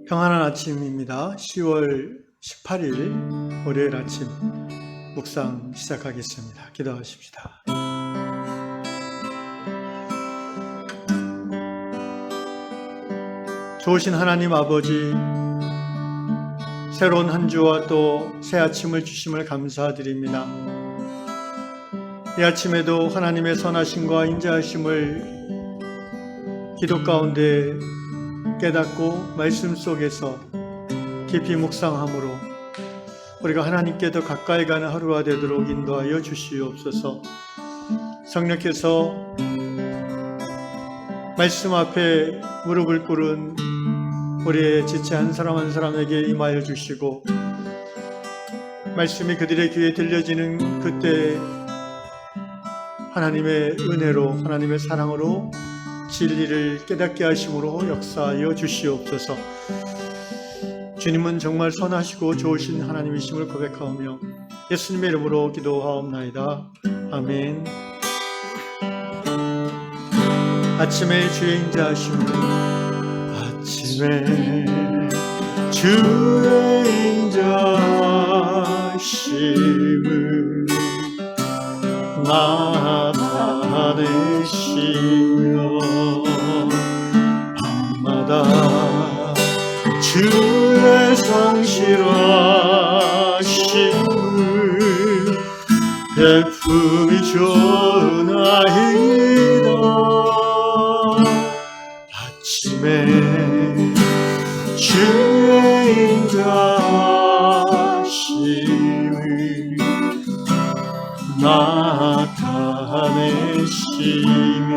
평안한 아침입니다. 10월 18일 월요일 아침 묵상 시작하겠습니다. 기도하십시다. 좋으신 하나님 아버지, 새로운 한 주와 또 새 아침을 주심을 감사드립니다. 이 아침에도 하나님의 선하심과 인자하심을 기도 가운데 깨닫고 말씀 속에서 깊이 묵상함으로 우리가 하나님께 더 가까이 가는 하루가 되도록 인도하여 주시옵소서. 성령께서 말씀 앞에 무릎을 꿇은 우리의 지체 한 사람 한 사람에게 임하여 주시고, 말씀이 그들의 귀에 들려지는 그때 하나님의 은혜로, 하나님의 사랑으로 진리를 깨닫게 하심으로 역사하여 주시옵소서. 주님은 정말 선하시고 좋으신 하나님이심을 고백하오며 예수님의 이름으로 기도하옵나이다. 아멘. 아침의 주의 인자하심을, 아침에 주의 인자하심을 나타내시며 밤마다 주의 성실하심을 베품이 전하이다. 아침에 주의 인자하심을 나타내시며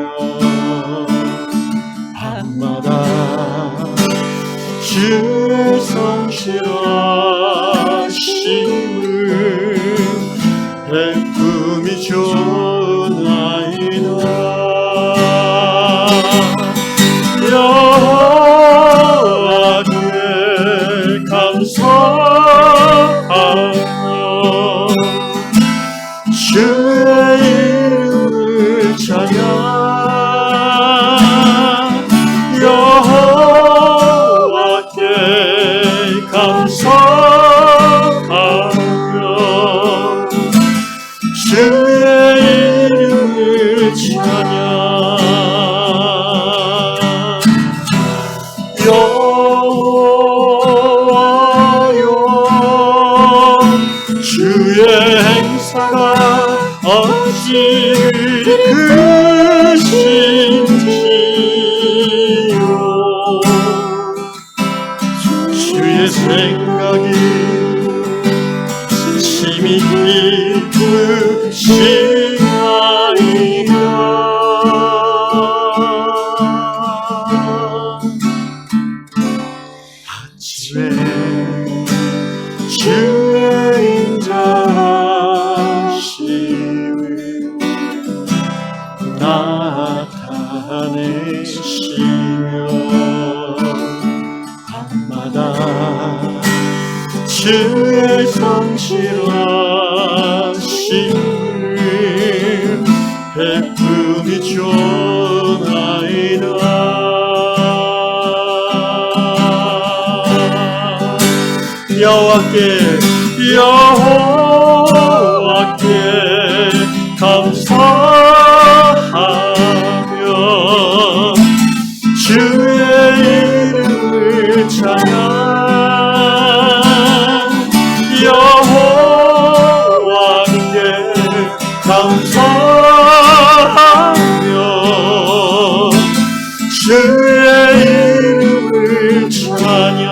밤마다 주의 성실하심을 베품이 전하이다. 여호와께 감사하며 주의 이름을 찬양, 여호와께 감사하며 주의 이름을 찬양, 여호와여 주의 행사가 어찌 크신지요. 주의 생각이 심히 깊으시나이다. 아침에 주의 인자하심을 나타내시며 밤마다 주의 성실하심을 베품이 전하이다. 여호와께 감사하며 주의 이름을 찬양, 여호와께 감사하며 주의 이름을 찬양,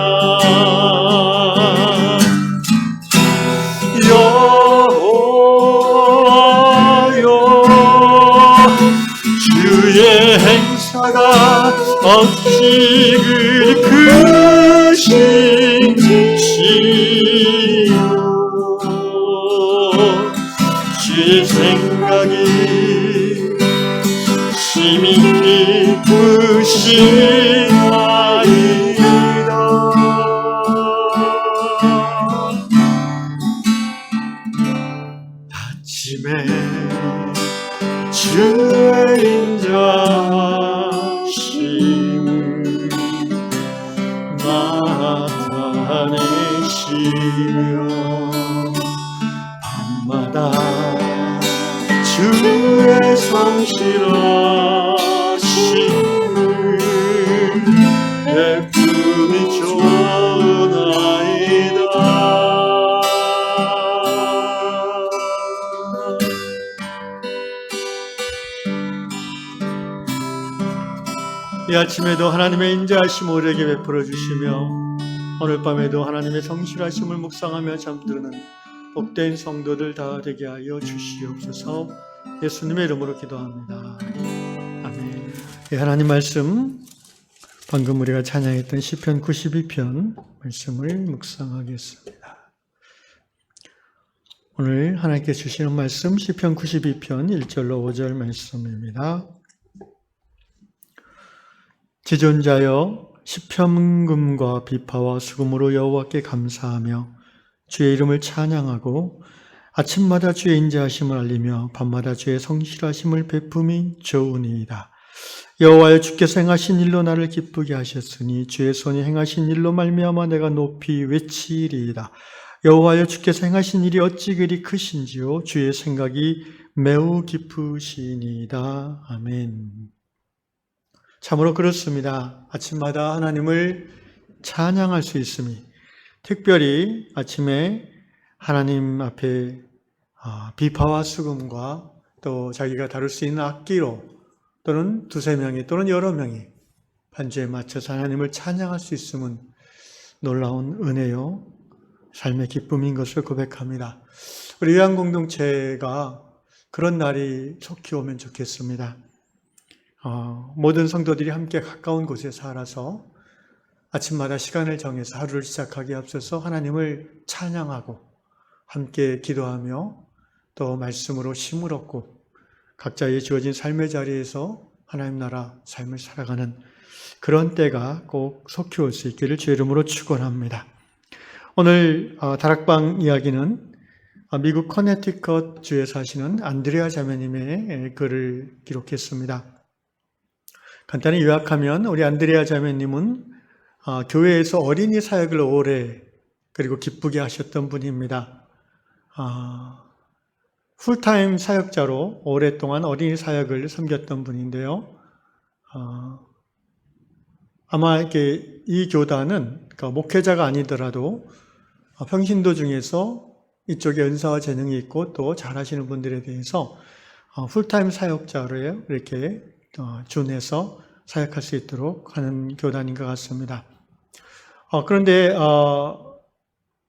주의 행사가 어찌 크신지요. 주의 생각이 심히 깊으시나이다. 아침에 주의 인자하심을 밤마다 주의 성실하심을 베품이 좋나이다. 이 아침에도 하나님의 인자하심 우리에게 베풀어 주시며 오늘 밤에도 하나님의 성실하심을 묵상하며 잠드는 복된 성도들 다 되게 하여 주시옵소서. 예수님의 이름으로 기도합니다. 아멘. 하나님 말씀, 방금 우리가 찬양했던 시편 92편 말씀을 묵상하겠습니다. 오늘 하나님께 주시는 말씀 시편 92편 1절로 5절 말씀입니다. 지존자여 시편금과 비파와 수금으로 여호와께 감사하며 주의 이름을 찬양하고 아침마다 주의 인자하심을 알리며 밤마다 주의 성실하심을 베품이 좋으니이다. 여호와여 주께서 행하신 일로 나를 기쁘게 하셨으니 주의 손이 행하신 일로 말미암아 내가 높이 외치리이다. 여호와여 주께서 행하신 일이 어찌 그리 크신지요 주의 생각이 매우 깊으시니이다. 아멘. 참으로 그렇습니다. 아침마다 하나님을 찬양할 수 있음이, 특별히 아침에 하나님 앞에 비파와 수금과 또 자기가 다룰 수 있는 악기로 또는 두세 명이 또는 여러 명이 반주에 맞춰서 하나님을 찬양할 수 있음은 놀라운 은혜요, 삶의 기쁨인 것을 고백합니다. 우리 요한공동체가 그런 날이 속히 오면 좋겠습니다. 모든 성도들이 함께 가까운 곳에 살아서 아침마다 시간을 정해서 하루를 시작하기에 앞서서 하나님을 찬양하고 함께 기도하며 또 말씀으로 힘을 얻고 각자의 주어진 삶의 자리에서 하나님 나라 삶을 살아가는 그런 때가 꼭 속히 올 수 있기를 주의 이름으로 축원합니다. 오늘 다락방 이야기는 미국 커네티컷 주에 사시는 안드레아 자매님의 글을 기록했습니다. 간단히 요약하면 우리 안드레아 자매님은 교회에서 어린이 사역을 오래 그리고 기쁘게 하셨던 분입니다. 풀타임 사역자로 오랫동안 어린이 사역을 섬겼던 분인데요. 아마 이렇게 이 교단은 그러니까 목회자가 아니더라도 평신도 중에서 이쪽에 은사와 재능이 있고 또 잘하시는 분들에 대해서 풀타임 사역자로 이렇게 준해서 사역할 수 있도록 하는 교단인 것 같습니다. 그런데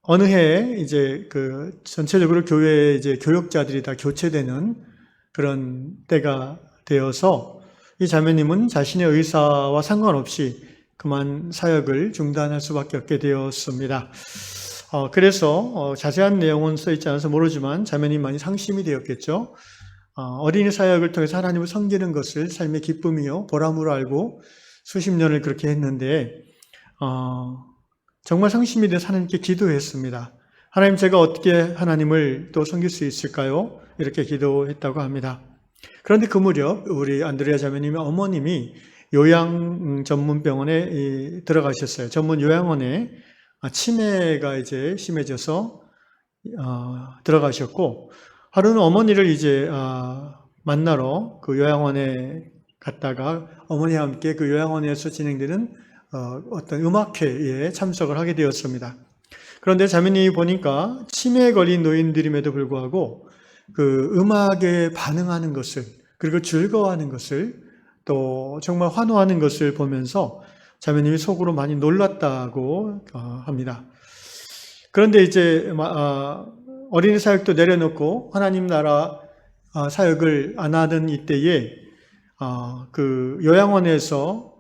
어느 해에 이제 그 전체적으로 교회에 이제 교역자들이 다 교체되는 그런 때가 되어서 이 자매님은 자신의 의사와 상관없이 그만 사역을 중단할 수밖에 없게 되었습니다. 그래서 자세한 내용은 써 있지 않아서 모르지만 자매님 많이 상심이 되었겠죠. 어린이 사역을 통해서 하나님을 섬기는 것을 삶의 기쁨이요 보람으로 알고 수십 년을 그렇게 했는데 정말 상심이 돼서 하나님께 기도했습니다. 하나님, 제가 어떻게 하나님을 또 섬길 수 있을까요? 이렇게 기도했다고 합니다. 그런데 그 무렵 우리 안드레아 자매님의 어머님이 요양 전문 병원에 들어가셨어요. 전문 요양원에 치매가 이제 심해져서 들어가셨고, 하루는 어머니를 이제 만나러 그 요양원에 갔다가 어머니와 함께 그 요양원에서 진행되는 어떤 음악회에 참석을 하게 되었습니다. 그런데 자매님이 보니까 치매에 걸린 노인들임에도 불구하고 그 음악에 반응하는 것을, 그리고 즐거워하는 것을, 또 정말 환호하는 것을 보면서 자매님이 속으로 많이 놀랐다고 합니다. 그런데 이제 어린이 사역도 내려놓고 하나님 나라 사역을 안 하던 이때에 그 요양원에서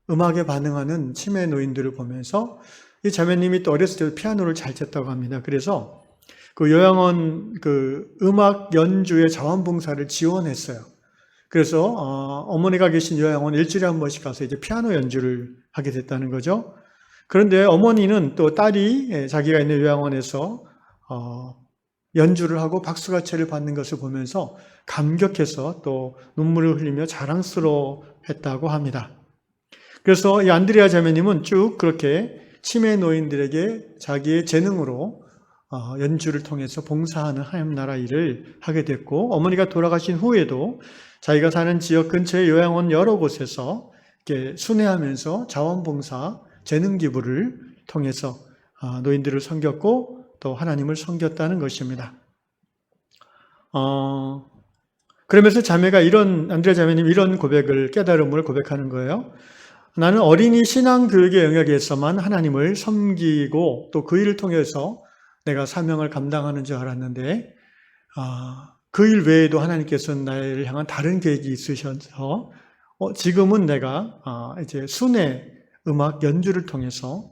음악에 반응하는 치매 노인들을 보면서 이 자매님이 또 어렸을 때 피아노를 잘 쳤다고 합니다. 그래서 그 요양원 그 음악 연주의 자원봉사를 지원했어요. 그래서 어머니가 계신 요양원 일주일에 한 번씩 가서 이제 피아노 연주를 하게 됐다는 거죠. 그런데 어머니는 또 딸이 자기가 있는 요양원에서 연주를 하고 박수갈채를 받는 것을 보면서 감격해서 또 눈물을 흘리며 자랑스러워했다고 합니다. 그래서 이 안드레아 자매님은 쭉 그렇게 치매 노인들에게 자기의 재능으로 연주를 통해서 봉사하는 하나님 나라 일을 하게 됐고, 어머니가 돌아가신 후에도 자기가 사는 지역 근처의 요양원 여러 곳에서 이렇게 순회하면서 자원봉사, 재능기부를 통해서 노인들을 섬겼고 또 하나님을 섬겼다는 것입니다. 그러면서 안드레아 자매님 이런 깨달음을 고백하는 거예요. 나는 어린이 신앙교육의 영역에서만 하나님을 섬기고 또 그 일을 통해서 내가 사명을 감당하는 줄 알았는데 그 일 외에도 하나님께서는 나를 향한 다른 계획이 있으셔서 지금은 내가 이제 순회 음악 연주를 통해서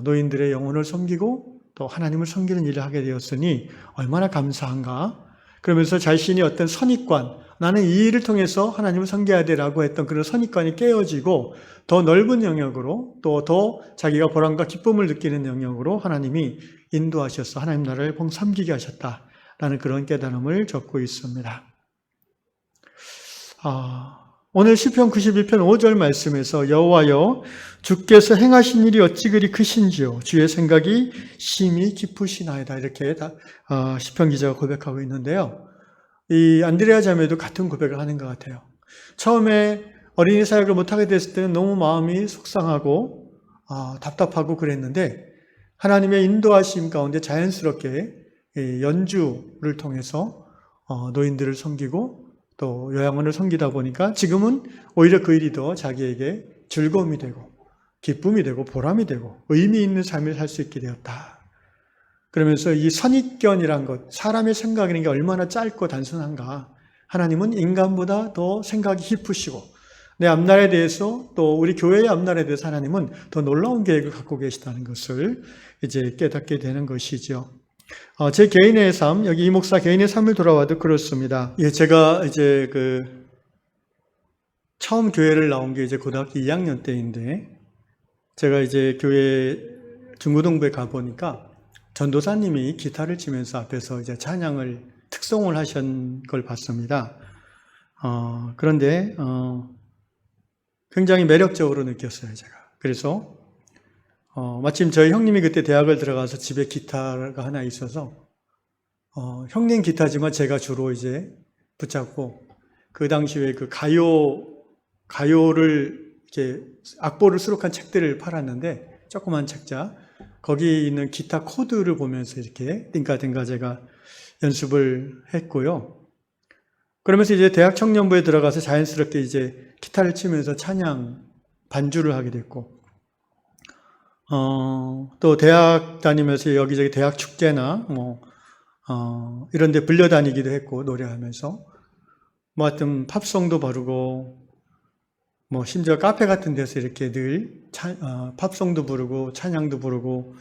노인들의 영혼을 섬기고 또 하나님을 섬기는 일을 하게 되었으니 얼마나 감사한가. 그러면서 자신이 어떤 선입관, 나는 이 일을 통해서 하나님을 섬겨야 되라고 했던 그런 선입관이 깨어지고 더 넓은 영역으로 또 더 자기가 보람과 기쁨을 느끼는 영역으로 하나님이 인도하셔서 하나님 나라를 섬기게 하셨다라는 그런 깨달음을 적고 있습니다. 오늘 시편 91편 5절 말씀에서 여호와여 주께서 행하신 일이 어찌 그리 크신지요 주의 생각이 심히 깊으시나이다 이렇게 시편 기자가 고백하고 있는데요. 이 안드레아 자매도 같은 고백을 하는 것 같아요. 처음에 어린이 사역을 못하게 됐을 때는 너무 마음이 속상하고 답답하고 그랬는데 하나님의 인도하심 가운데 자연스럽게 연주를 통해서 노인들을 섬기고 또 요양원을 섬기다 보니까 지금은 오히려 그 일이 더 자기에게 즐거움이 되고 기쁨이 되고 보람이 되고 의미 있는 삶을 살 수 있게 되었다. 그러면서 이 선입견이란 것, 사람의 생각이라는 게 얼마나 짧고 단순한가. 하나님은 인간보다 더 생각이 깊으시고 내 앞날에 대해서 또 우리 교회의 앞날에 대해서 하나님은 더 놀라운 계획을 갖고 계시다는 것을 이제 깨닫게 되는 것이죠. 제 개인의 삶, 여기 이 목사 개인의 삶을 돌아와도 그렇습니다. 제가 이제 처음 교회를 나온 게 이제 고등학교 2학년 때인데, 제가 이제 교회 중고등부에 가보니까 전도사님이 기타를 치면서 앞에서 이제 찬양을 특송을 하신 걸 봤습니다. 그런데, 굉장히 매력적으로 느꼈어요, 제가. 그래서, 마침 저희 형님이 그때 대학을 들어가서 집에 기타가 하나 있어서 형님 기타지만 제가 주로 이제 붙잡고 그 당시에 그 가요를 이렇게 악보를 수록한 책들을 팔았는데 조그만 책자 거기 있는 기타 코드를 보면서 이렇게 띵까띵까 제가 연습을 했고요. 그러면서 이제 대학 청년부에 들어가서 자연스럽게 이제 기타를 치면서 찬양 반주를 하게 됐고 또 대학 다니면서 여기저기 대학 축제나 이런 데 불려다니기도 했고, 노래하면서. 하여튼 팝송도 부르고, 심지어 카페 같은 데서 이렇게 늘 팝송도 부르고, 찬양도 부르고,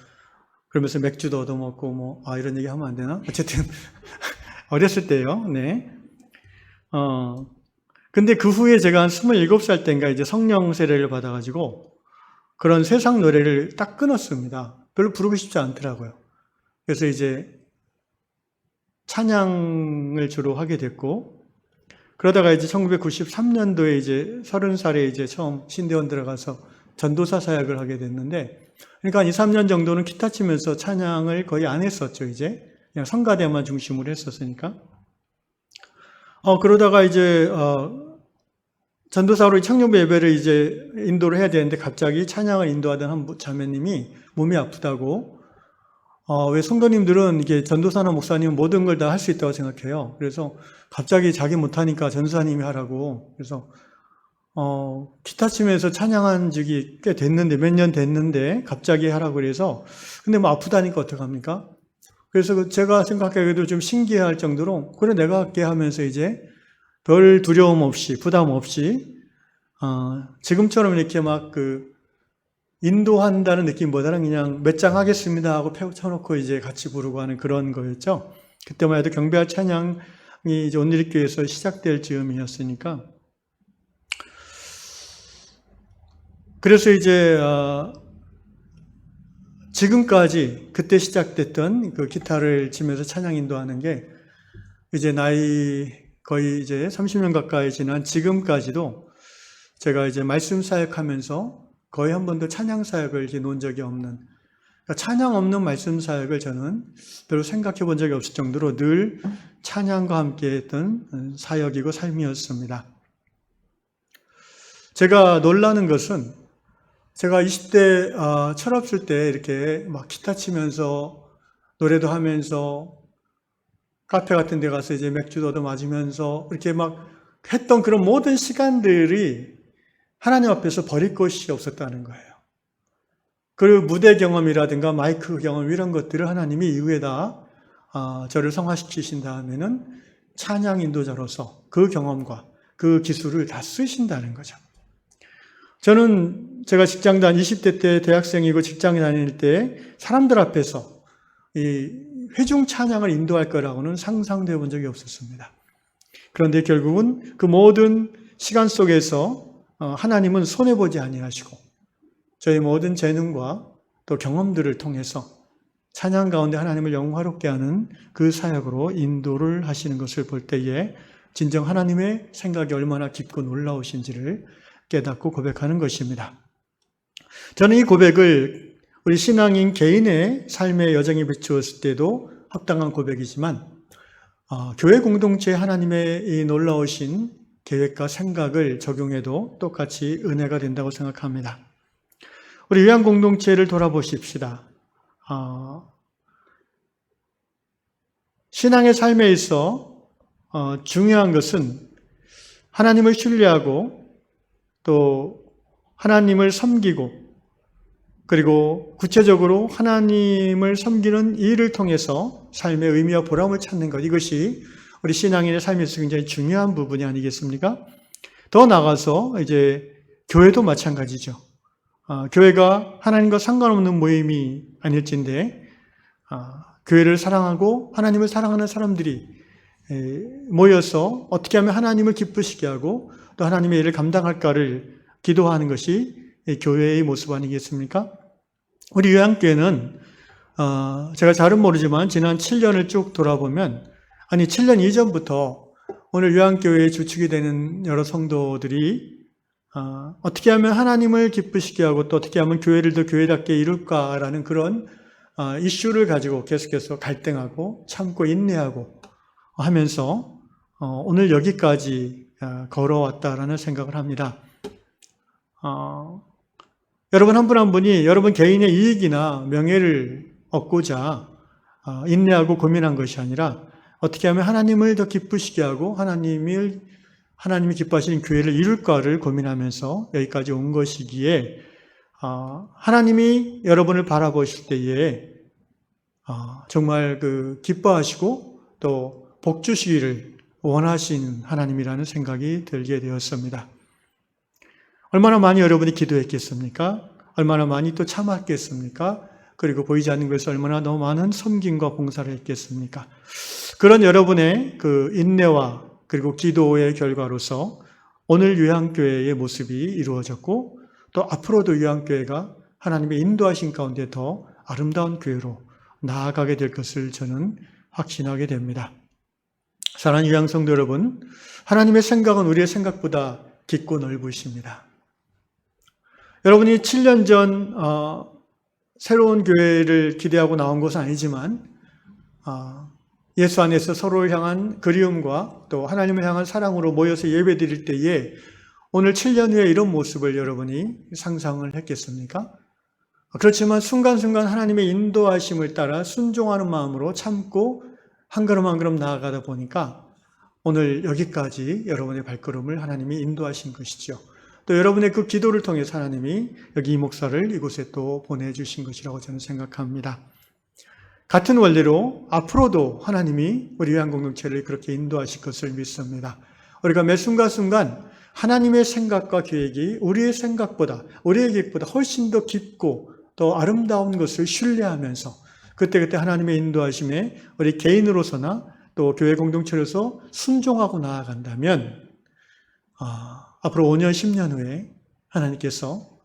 그러면서 맥주도 얻어먹고, 이런 얘기 하면 안 되나? 어쨌든, 어렸을 때요, 네. 근데 그 후에 제가 한 27살 때인가 이제 성령 세례를 받아가지고, 그런 세상 노래를 딱 끊었습니다. 별로 부르고 싶지 않더라고요. 그래서 이제 찬양을 주로 하게 됐고, 그러다가 이제 1993년도에 이제 30살에 이제 처음 신대원 들어가서 전도사 사역을 하게 됐는데, 그러니까 한 2, 3년 정도는 기타 치면서 찬양을 거의 안 했었죠, 이제. 그냥 성가대만 중심으로 했었으니까. 그러다가 이제, 전도사로 청년부 예배를 이제 인도를 해야 되는데 갑자기 찬양을 인도하던 한 자매님이 몸이 아프다고, 왜 성도님들은 이게 전도사나 목사님은 모든 걸 다 할 수 있다고 생각해요. 그래서 갑자기 자기 못하니까 전도사님이 하라고. 그래서, 기타 치면서 찬양한 적이 꽤 됐는데, 몇 년 됐는데 갑자기 하라고 그래서, 근데 아프다니까 어떡합니까? 그래서 제가 생각하기에도 좀 신기할 정도로, 그래 내가 할게 하면서 이제 별 두려움 없이, 부담 없이, 지금처럼 이렇게 인도한다는 느낌보다는 그냥 몇 장 하겠습니다 하고 펴놓고 이제 같이 부르고 하는 그런 거였죠. 그때만 해도 경배와 찬양이 이제 온누리교회에서 시작될 즈음이었으니까. 그래서 이제, 지금까지 그때 시작됐던 그 기타를 치면서 찬양 인도하는 게 이제 나이 거의 이제 30년 가까이 지난 지금까지도 제가 이제 말씀 사역하면서 거의 한 번도 찬양 사역을 이제 놓은 적이 없는, 찬양 없는 말씀 사역을 저는 별로 생각해 본 적이 없을 정도로 늘 찬양과 함께 했던 사역이고 삶이었습니다. 제가 놀라는 것은 제가 20대 철없을 때 이렇게 막 기타 치면서 노래도 하면서 카페 같은 데 가서 이제 맥주도 마시면서 이렇게 막 했던 그런 모든 시간들이 하나님 앞에서 버릴 것이 없었다는 거예요. 그리고 무대 경험이라든가 마이크 경험 이런 것들을 하나님이 이후에다 저를 성화시키신 다음에는 찬양 인도자로서 그 경험과 그 기술을 다 쓰신다는 거죠. 저는 제가 20대 때 대학생이고 직장에 다닐 때 사람들 앞에서 이 회중 찬양을 인도할 거라고는 상상도 해본 적이 없었습니다. 그런데 결국은 그 모든 시간 속에서 하나님은 손해보지 아니하시고 저희 모든 재능과 또 경험들을 통해서 찬양 가운데 하나님을 영화롭게 하는 그 사역으로 인도를 하시는 것을 볼 때에 진정 하나님의 생각이 얼마나 깊고 놀라우신지를 깨닫고 고백하는 것입니다. 저는 이 고백을 우리 신앙인 개인의 삶의 여정에 비추었을 때도 합당한 고백이지만 교회 공동체에 하나님의 이 놀라우신 계획과 생각을 적용해도 똑같이 은혜가 된다고 생각합니다. 우리 위안 공동체를 돌아보십시다. 신앙의 삶에 있어 중요한 것은 하나님을 신뢰하고 또 하나님을 섬기고 그리고 구체적으로 하나님을 섬기는 일을 통해서 삶의 의미와 보람을 찾는 것, 이것이 우리 신앙인의 삶에서 굉장히 중요한 부분이 아니겠습니까? 더 나아가서 이제 교회도 마찬가지죠. 교회가 하나님과 상관없는 모임이 아닐진데 교회를 사랑하고 하나님을 사랑하는 사람들이 모여서 어떻게 하면 하나님을 기쁘시게 하고 또 하나님의 일을 감당할까를 기도하는 것이 교회의 모습 아니겠습니까? 우리 요양교회는 제가 잘은 모르지만 지난 7년을 쭉 돌아보면 7년 이전부터 오늘 요양교회의 주축이 되는 여러 성도들이 어떻게 하면 하나님을 기쁘시게 하고 또 어떻게 하면 교회를 더 교회답게 이룰까라는 그런 이슈를 가지고 계속해서 갈등하고 참고 인내하고 하면서 오늘 여기까지 걸어왔다라는 생각을 합니다. 여러분 한 분 한 분이 여러분 개인의 이익이나 명예를 얻고자 인내하고 고민한 것이 아니라 어떻게 하면 하나님을 더 기쁘시게 하고 하나님이 기뻐하시는 교회를 이룰까를 고민하면서 여기까지 온 것이기에 하나님이 여러분을 바라보실 때에 정말 그 기뻐하시고 또 복 주시기를 원하시는 하나님이라는 생각이 들게 되었습니다. 얼마나 많이 여러분이 기도했겠습니까? 얼마나 많이 또 참았겠습니까? 그리고 보이지 않는 곳에서 얼마나 더 많은 섬김과 봉사를 했겠습니까? 그런 여러분의 그 인내와 그리고 기도의 결과로서 오늘 요양교회의 모습이 이루어졌고 또 앞으로도 요양교회가 하나님의 인도하신 가운데 더 아름다운 교회로 나아가게 될 것을 저는 확신하게 됩니다. 사랑하는 요양성도 여러분, 하나님의 생각은 우리의 생각보다 깊고 넓으십니다. 여러분이 7년 전 새로운 교회를 기대하고 나온 것은 아니지만 예수 안에서 서로를 향한 그리움과 또 하나님을 향한 사랑으로 모여서 예배드릴 때에 오늘 7년 후에 이런 모습을 여러분이 상상을 했겠습니까? 그렇지만 순간순간 하나님의 인도하심을 따라 순종하는 마음으로 참고 한 걸음 한 걸음 나아가다 보니까 오늘 여기까지 여러분의 발걸음을 하나님이 인도하신 것이죠. 또 여러분의 그 기도를 통해서 하나님이 여기 이 목사를 이곳에 또 보내주신 것이라고 저는 생각합니다. 같은 원리로 앞으로도 하나님이 우리 요양공동체를 그렇게 인도하실 것을 믿습니다. 우리가 매 순간순간 하나님의 생각과 계획이 우리의 생각보다, 우리의 계획보다 훨씬 더 깊고 더 아름다운 것을 신뢰하면서 그때그때 하나님의 인도하심에 우리 개인으로서나 또 교회 공동체로서 순종하고 나아간다면 앞으로 5년, 10년 후에 하나님께서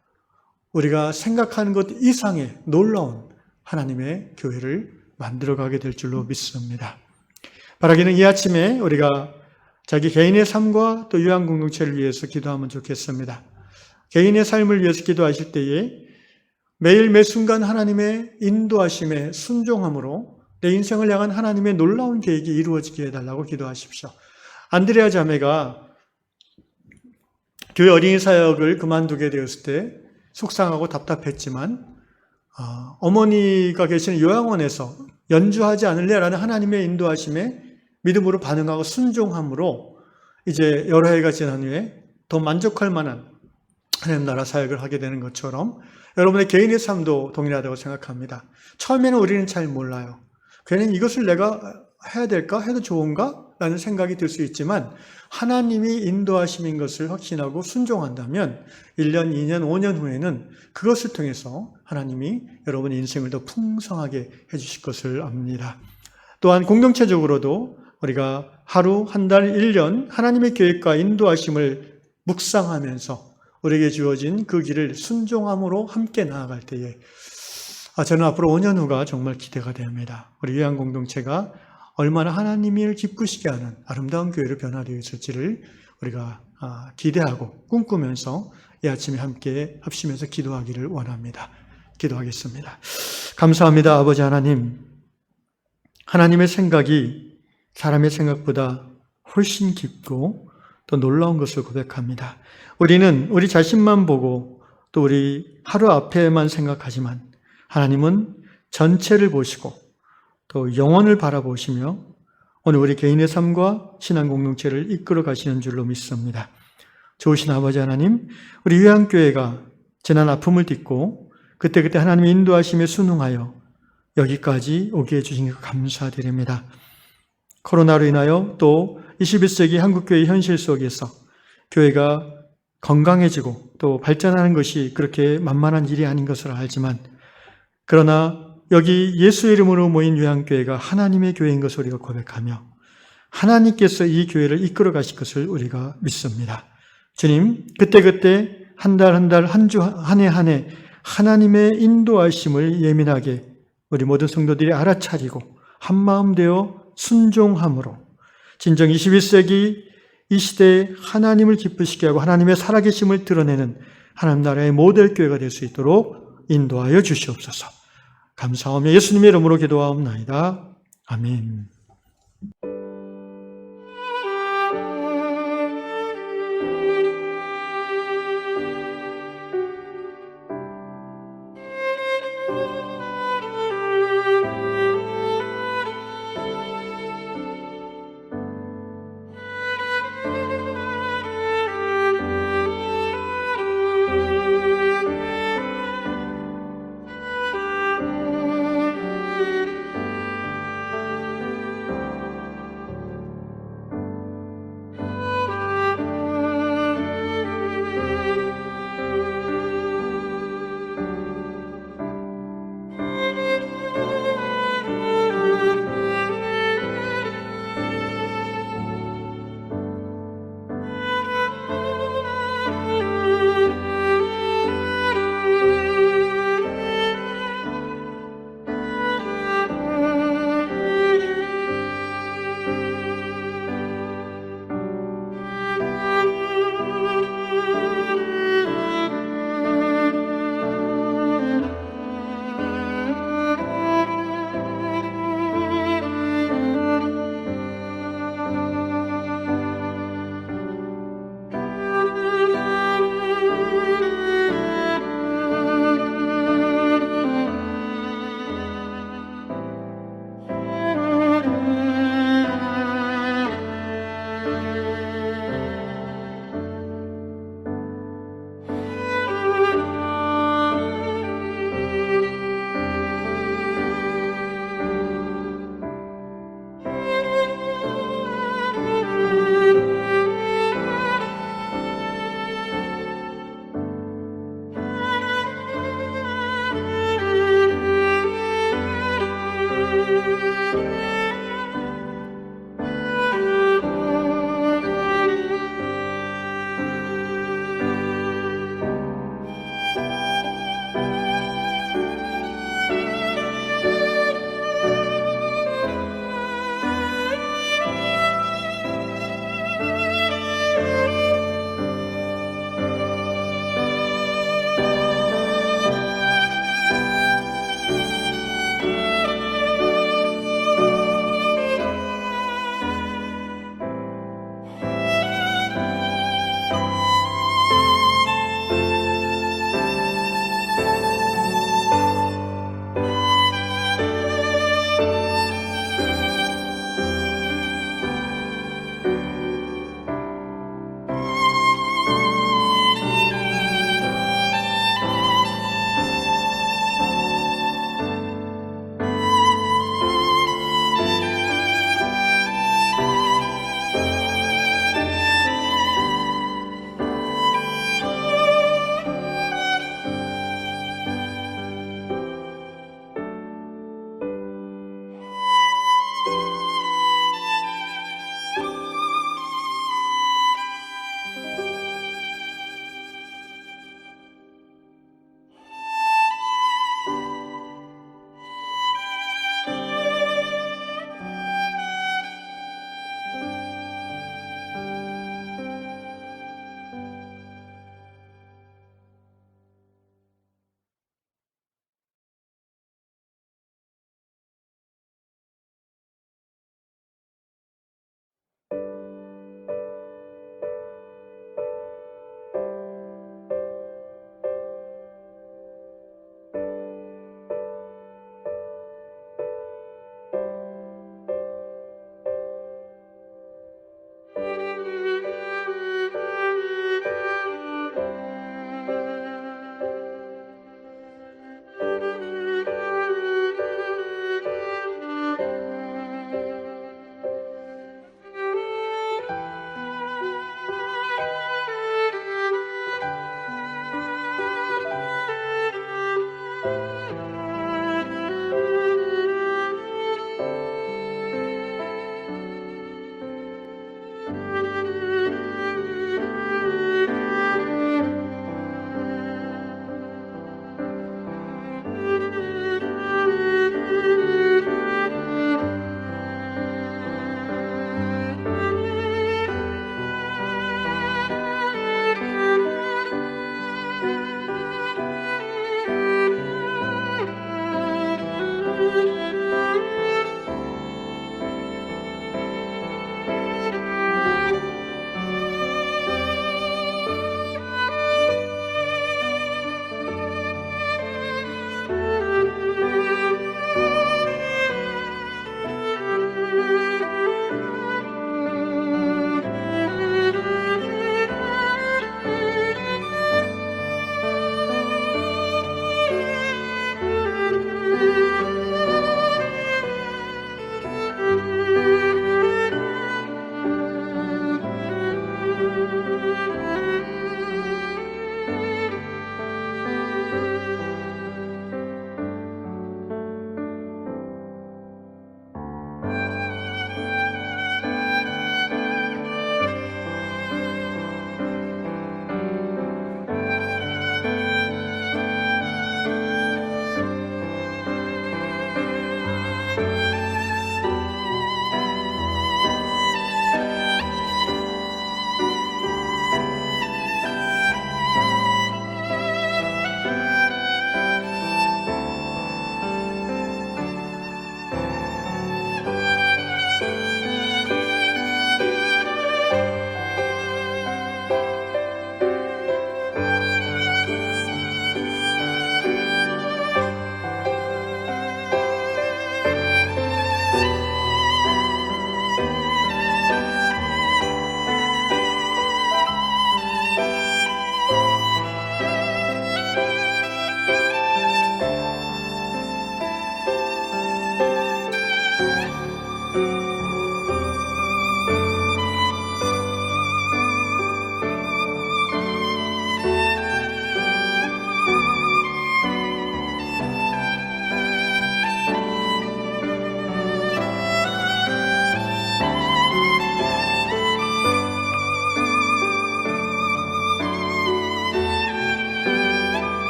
우리가 생각하는 것 이상의 놀라운 하나님의 교회를 만들어가게 될 줄로 믿습니다. 바라기는 이 아침에 우리가 자기 개인의 삶과 또 요양 공동체를 위해서 기도하면 좋겠습니다. 개인의 삶을 위해서 기도하실 때에 매일 매 순간 하나님의 인도하심에 순종함으로 내 인생을 향한 하나님의 놀라운 계획이 이루어지게 해달라고 기도하십시오. 안드레아 자매가 교회 어린이 사역을 그만두게 되었을 때 속상하고 답답했지만 어머니가 계시는 요양원에서 연주하지 않을래라는 하나님의 인도하심에 믿음으로 반응하고 순종함으로 이제 여러 해가 지난 후에 더 만족할 만한 하나님 나라 사역을 하게 되는 것처럼 여러분의 개인의 삶도 동일하다고 생각합니다. 처음에는 우리는 잘 몰라요. 괜히 이것을 내가 해야 될까? 해도 좋은가? 라는 생각이 들 수 있지만 하나님이 인도하심인 것을 확신하고 순종한다면 1년, 2년, 5년 후에는 그것을 통해서 하나님이 여러분의 인생을 더 풍성하게 해주실 것을 압니다. 또한 공동체적으로도 우리가 하루, 한 달, 1년 하나님의 계획과 인도하심을 묵상하면서 우리에게 주어진 그 길을 순종함으로 함께 나아갈 때에 저는 앞으로 5년 후가 정말 기대가 됩니다. 우리 요양 공동체가 얼마나 하나님을 기쁘시게 하는 아름다운 교회로 변화되어 있을지를 우리가 기대하고 꿈꾸면서 이 아침에 함께 합심해서 기도하기를 원합니다. 기도하겠습니다. 감사합니다. 아버지 하나님, 하나님의 생각이 사람의 생각보다 훨씬 깊고 또 놀라운 것을 고백합니다. 우리는 우리 자신만 보고 또 우리 하루 앞에만 생각하지만 하나님은 전체를 보시고 또 영혼을 바라보시며 오늘 우리 개인의 삶과 신앙 공동체를 이끌어 가시는 줄로 믿습니다. 좋으신 아버지 하나님, 우리 요양교회가 지난 아픔을 딛고 그때그때 하나님의 인도하심에 순응하여 여기까지 오게 해주신 것 감사드립니다. 코로나로 인하여 또 21세기 한국교회의 현실 속에서 교회가 건강해지고 또 발전하는 것이 그렇게 만만한 일이 아닌 것을 알지만 그러나 여기 예수의 이름으로 모인 요양교회가 하나님의 교회인 것을 우리가 고백하며 하나님께서 이 교회를 이끌어 가실 것을 우리가 믿습니다. 주님, 그때그때 한 달 한 달, 한 주, 한 해 한 해 하나님의 인도하심을 예민하게 우리 모든 성도들이 알아차리고 한마음 되어 순종함으로 진정 21세기 이 시대에 하나님을 기쁘시게 하고 하나님의 살아계심을 드러내는 하나님 나라의 모델 교회가 될 수 있도록 인도하여 주시옵소서. 감사하며 예수님의 이름으로 기도하옵나이다. 아멘.